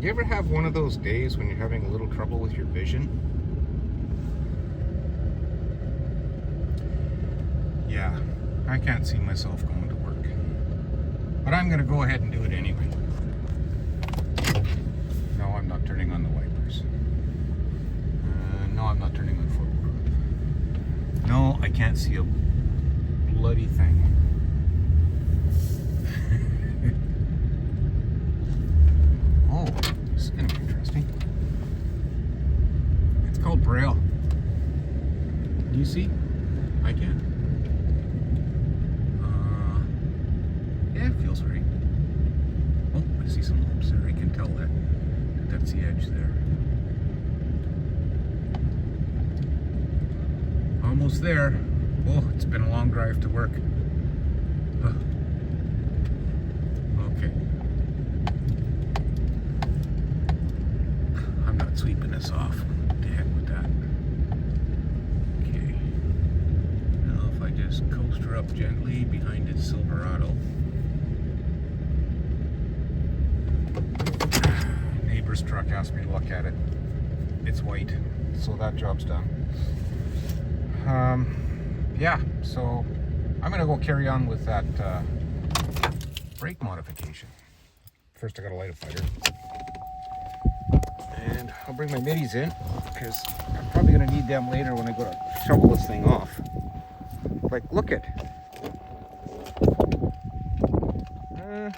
You ever have one of those days when you're having a little trouble with your vision? Yeah, I can't see myself going to work. But I'm going to go ahead and do it anyway. No, I'm not turning on the wipers. No, I'm not turning on footproof. No, I can't see a bloody thing. Oh, this is going to be interesting. It's called Braille. Do you see? I can. Yeah, it feels right. Oh, I see some lumps there. I can tell that. That's the edge there. Almost there. Oh, it's been a long drive to work. Okay. I'm not sweeping this off. To heck with that. Okay. Now if I just coast her up gently behind its Silverado. Neighbor's truck asked me to look at it. It's white, so that job's done. Yeah, so I'm gonna go carry on with that brake modification. First I gotta light a fire. And I'll bring my middies in, because I'm probably gonna need them later when I go to shovel this thing off. Like, look at,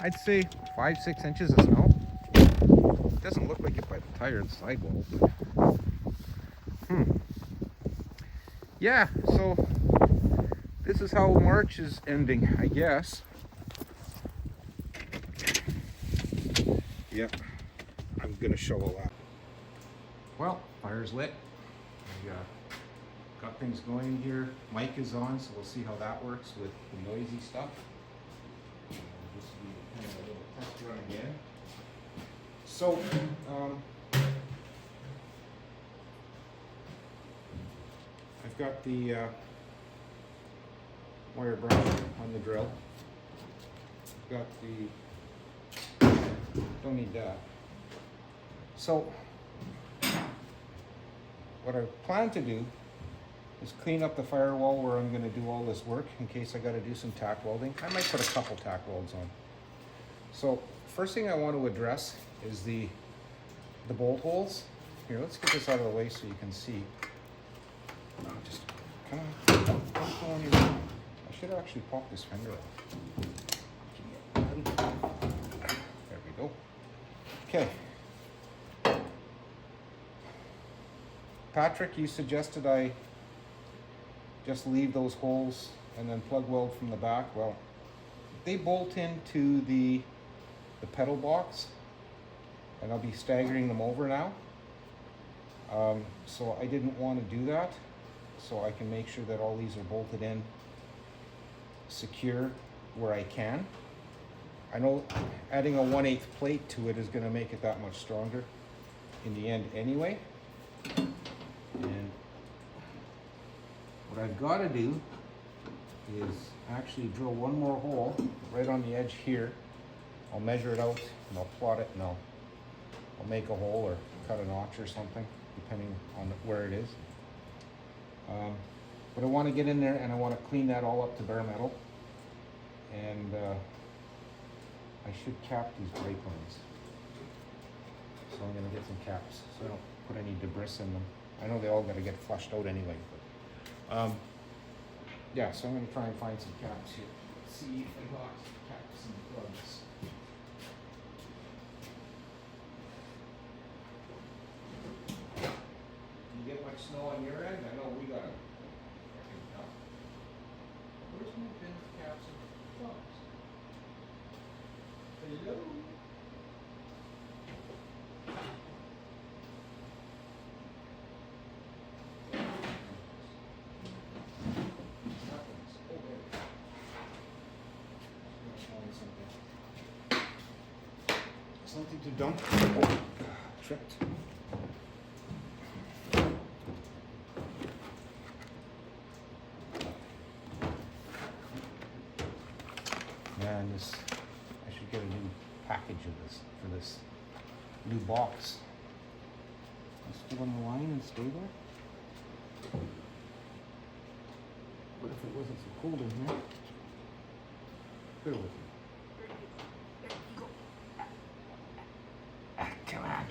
I'd say 5-6 inches of snow. It doesn't look like it by the tire and sidewall, but yeah, so this is how March is ending, I guess. Yep, I'm gonna shovel that. Well, fire's lit. I got things going in here. Mic is on, so we'll see how that works with the noisy stuff. This will be kind of a little test run again. So, I've got the wire brush on the drill. I've got the, don't need that. So, what I plan to do is clean up the firewall where I'm going to do all this work in case I got to do some tack welding. I might put a couple tack welds on. So, first thing I want to address is the bolt holes. Here, let's get this out of the way so you can see. Just come on, don't go on your own. I should actually pop this fender off. There we go. Okay. Patrick, you suggested I just leave those holes and then plug weld from the back. Well, they bolt into the pedal box, and I'll be staggering them over now. So I didn't want to do that, so I can make sure that all these are bolted in secure where I can. I know adding a 1/8 plate to it is going to make it that much stronger in the end anyway. And what I've got to do is actually drill one more hole right on the edge here. I'll measure it out and I'll plot it, and I'll make a hole or cut a notch or something depending on where it is. But I want to get in there and I want to clean that all up to bare metal, and I should cap these brake lines. So I'm going to get some caps so I don't put any debris in them. I know they all got to get flushed out anyway, but yeah, so I'm going to try and find some caps here. Let's see if I got caps and plugs. You get much snow on your end? I know we got it. Where's my bin of caps and plugs? Hello? Something to dump. Oh, tripped. Man, this, I should get a new package of this for this new box. Let's get on the line and stay there. What if it wasn't so cold in here? Bear with me. Ah, come on.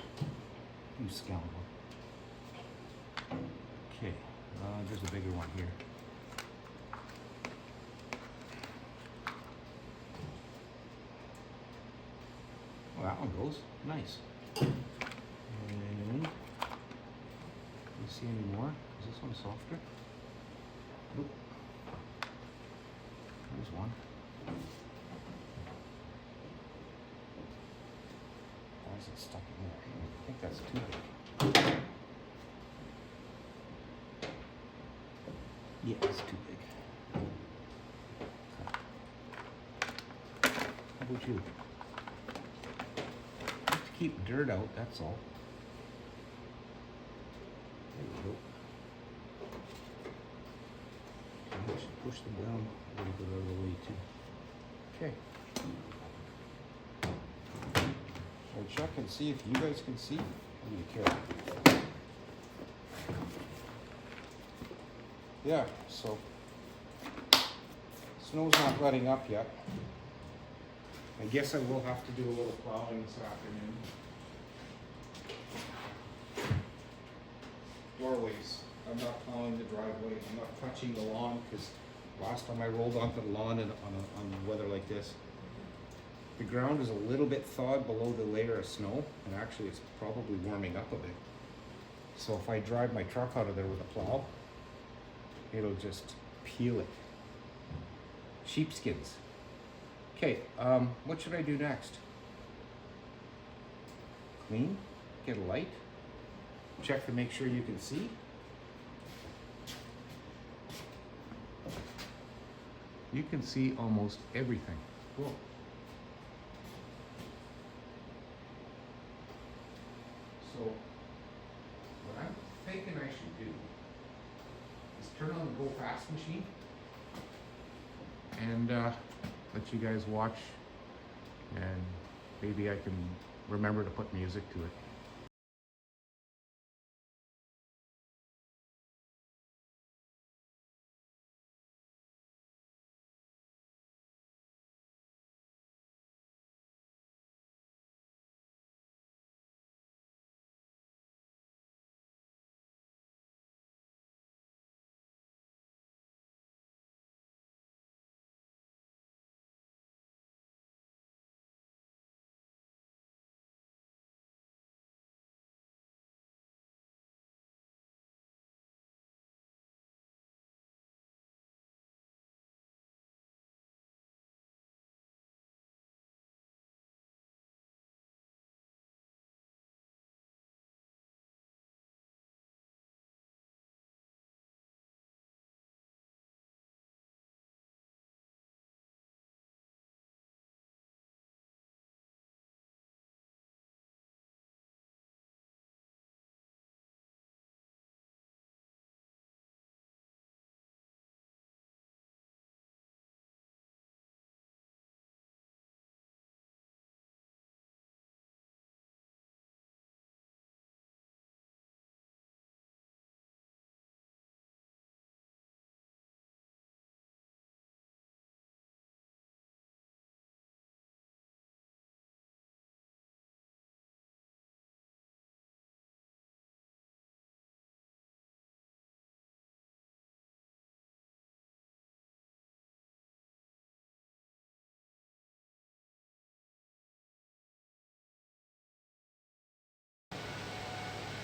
You scoundrel. Okay, there's a bigger one here. Well, that one goes. Nice. And you see any more? Is this one softer? Nope. There's one. Why is it stuck in there? I think that's too big. Yeah, it's too big. How about you? Just to keep dirt out, that's all. There we go. I should push them down a little bit out of the way too. Okay. I'll check and see if you guys can see. What do you care? Yeah, so snow's not letting up yet. I guess I will have to do a little plowing this afternoon. Doorways. I'm not plowing the driveway. I'm not touching the lawn because last time I rolled onto the lawn and on weather like this, the ground is a little bit thawed below the layer of snow, and actually it's probably warming up a bit. So if I drive my truck out of there with a plow, it'll just peel it. Sheepskins. Okay, what should I do next? Clean, get a light, check to make sure you can see. You can see almost everything. Cool. So, what I'm thinking I should do is turn on the go fast machine and let you guys watch, and maybe I can remember to put music to it.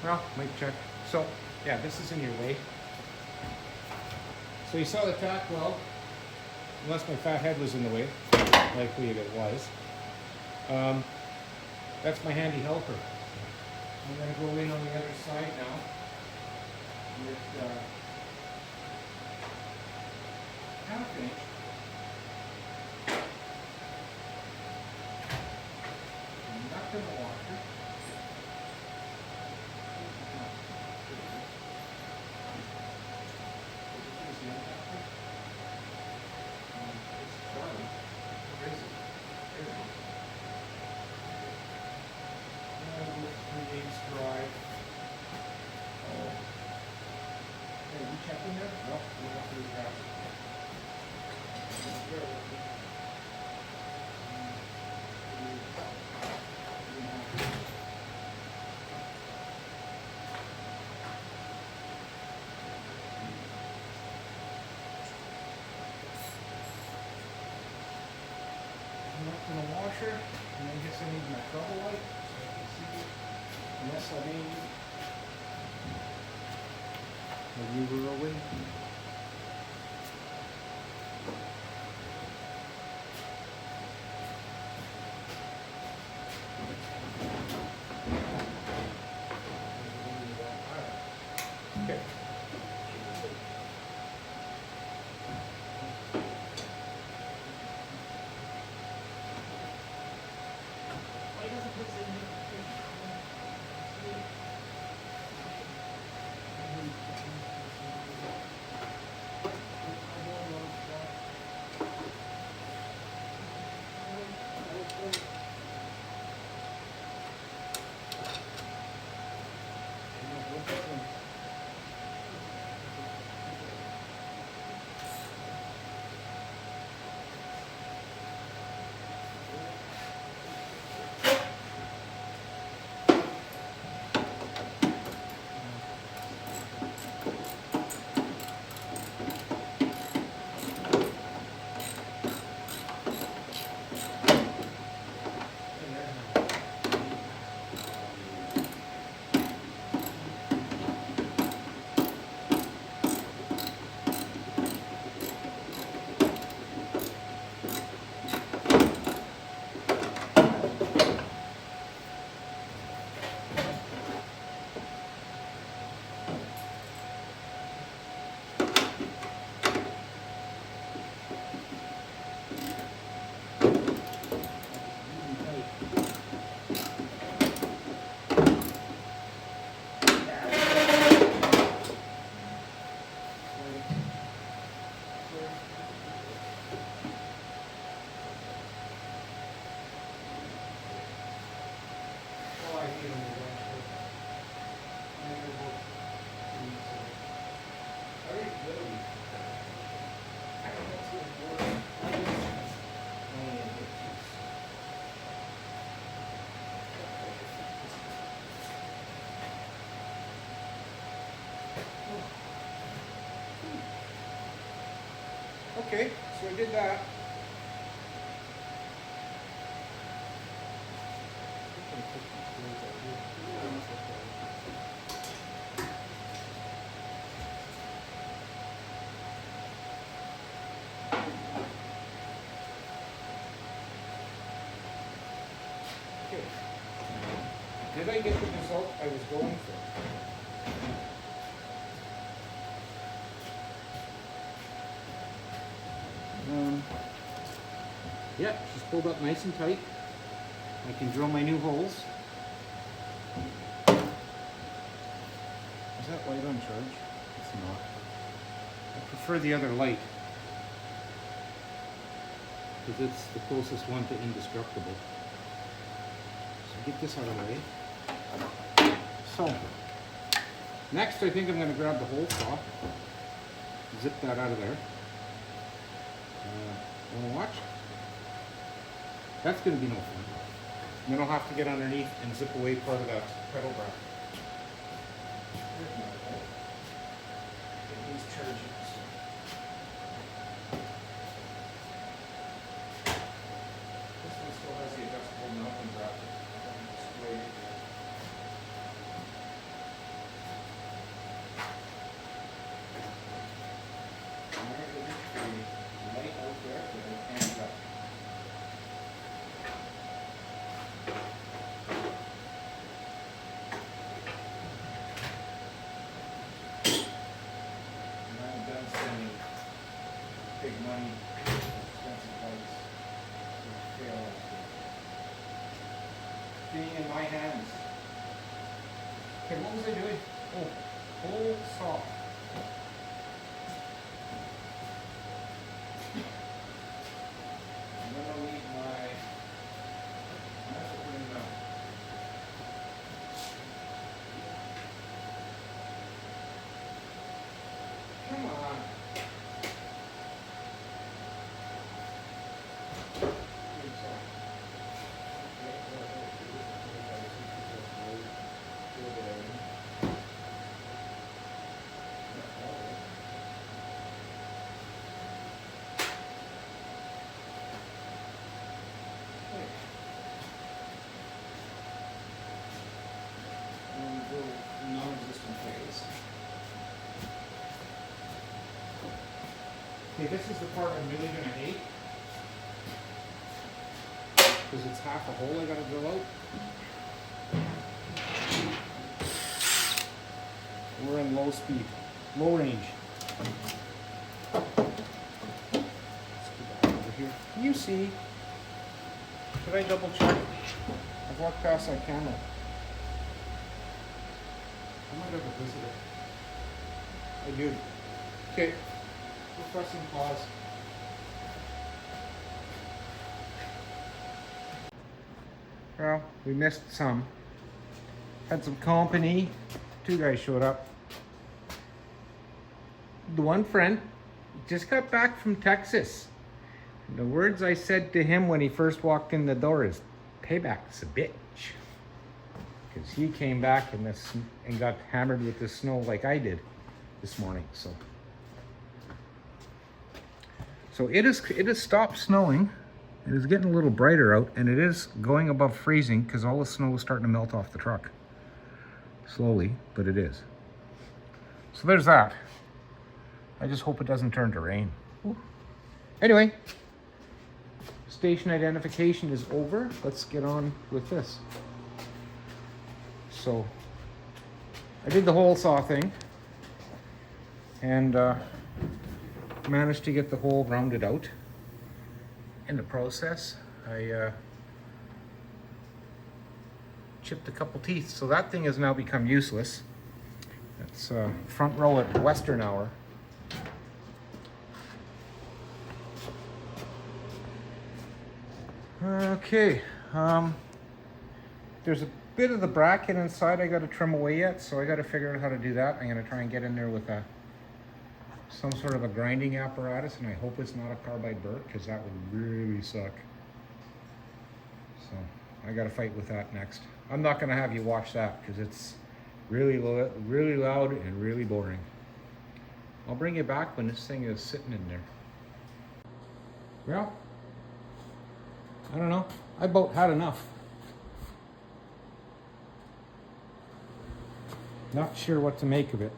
Well, mic check. So, yeah, this is in your way. So you saw the tack weld, unless my fat head was in the way, likely it was. That's my handy helper. I'm going to go in on the other side now with half inch. I'm not going to wash it. In the washer, and I guess I need my trouble light so I can see the mess I made. The Uber away. Okay. Okay, so I did that. Okay. Did I get the result I was going for? Yeah, she's pulled up nice and tight. I can drill my new holes. Is that light on charge? It's not. I prefer the other light because it's the closest one to indestructible. So get this out of the way. So, next I think I'm going to grab the hole saw, zip that out of there. Want to watch? That's going to be no fun. And then I'll have to get underneath and zip away part of that pedal bar. It needs charging. This one still has the adjustable mounting bracket. Displayed here. Light out there, but I can't up. And I'm done spending big money, expensive lights to fail like this. Being in my hands. Okay, what was I doing? Oh, hole saw. Come on. Okay, this is the part I'm really gonna hate. Because it's half a hole I gotta drill out. We're in low speed, low range. Let's get back over here. Can you see? Should I double check? I've walked past that camera. I might have a visitor. I do. Okay, we're pressing pause. Well, we missed some. Had some company. 2 guys showed up. The one friend just got back from Texas. The words I said to him when he first walked in the door is, "Payback's a bitch." Because he came back and got hammered with the snow like I did this morning. So it has stopped snowing. It is getting a little brighter out, and it is going above freezing because all the snow is starting to melt off the truck. Slowly, but it is. So there's that. I just hope it doesn't turn to rain. Ooh. Anyway, station identification is over. Let's get on with this. So I did the hole saw thing and managed to get the hole rounded out. In the process, I chipped a couple teeth, so that thing has now become useless. That's front row at Western hour. Okay, there's a bit of the bracket inside I got to trim away yet, so I got to figure out how to do that. I'm going to try and get in there with some sort of a grinding apparatus, and I hope it's not a carbide burr, because that would really suck. So I got to fight with that next. I'm not going to have you watch that because it's really loud and really boring. I'll bring you back when this thing is sitting in there. Well, I don't know. I about had enough. Not sure what to make of it,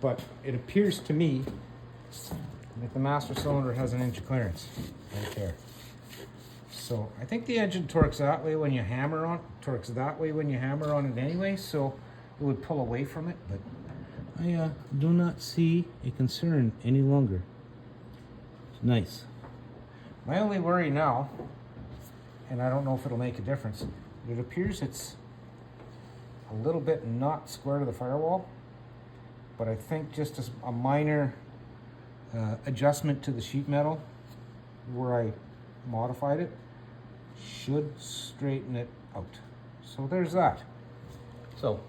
but it appears to me that the master cylinder has an inch of clearance right there. So I think the engine torques that way when you hammer on it, torques that way when you hammer on it anyway, so it would pull away from it, but I do not see a concern any longer. It's nice. My only worry now, and I don't know if it'll make a difference, it appears it's a little bit not square to the firewall, but I think just a minor adjustment to the sheet metal where I modified it should straighten it out. So there's that. So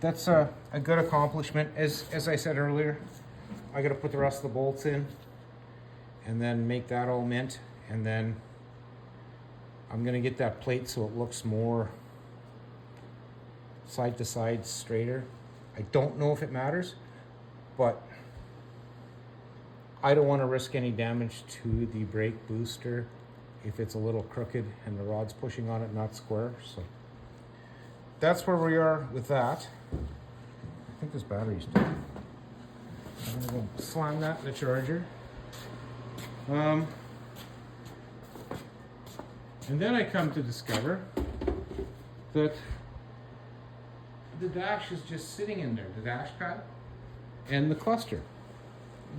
that's a good accomplishment. As I said earlier, I got to put the rest of the bolts in and then make that all mint, and then I'm going to get that plate so it looks more side to side straighter. I don't know if it matters, but I don't want to risk any damage to the brake booster if it's a little crooked and the rod's pushing on it, not square. So that's where we are with that. I think this battery's dead. I'm gonna go slam that in the charger. And then I come to discover that the dash is just sitting in there, the dash pad and the cluster.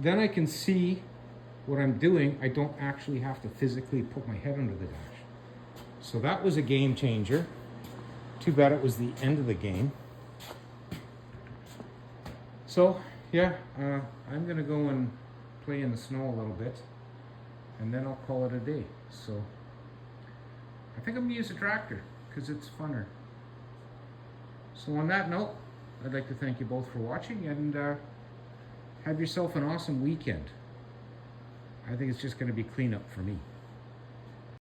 Then I can see what I'm doing. I don't actually have to physically put my head under the dash. So that was a game changer. Too bad it was the end of the game. So yeah, I'm gonna go and play in the snow a little bit, and then I'll call it a day. So I think I'm gonna use a tractor because it's funner. So on that note, I'd like to thank you both for watching, and have yourself an awesome weekend. I think it's just going to be cleanup for me.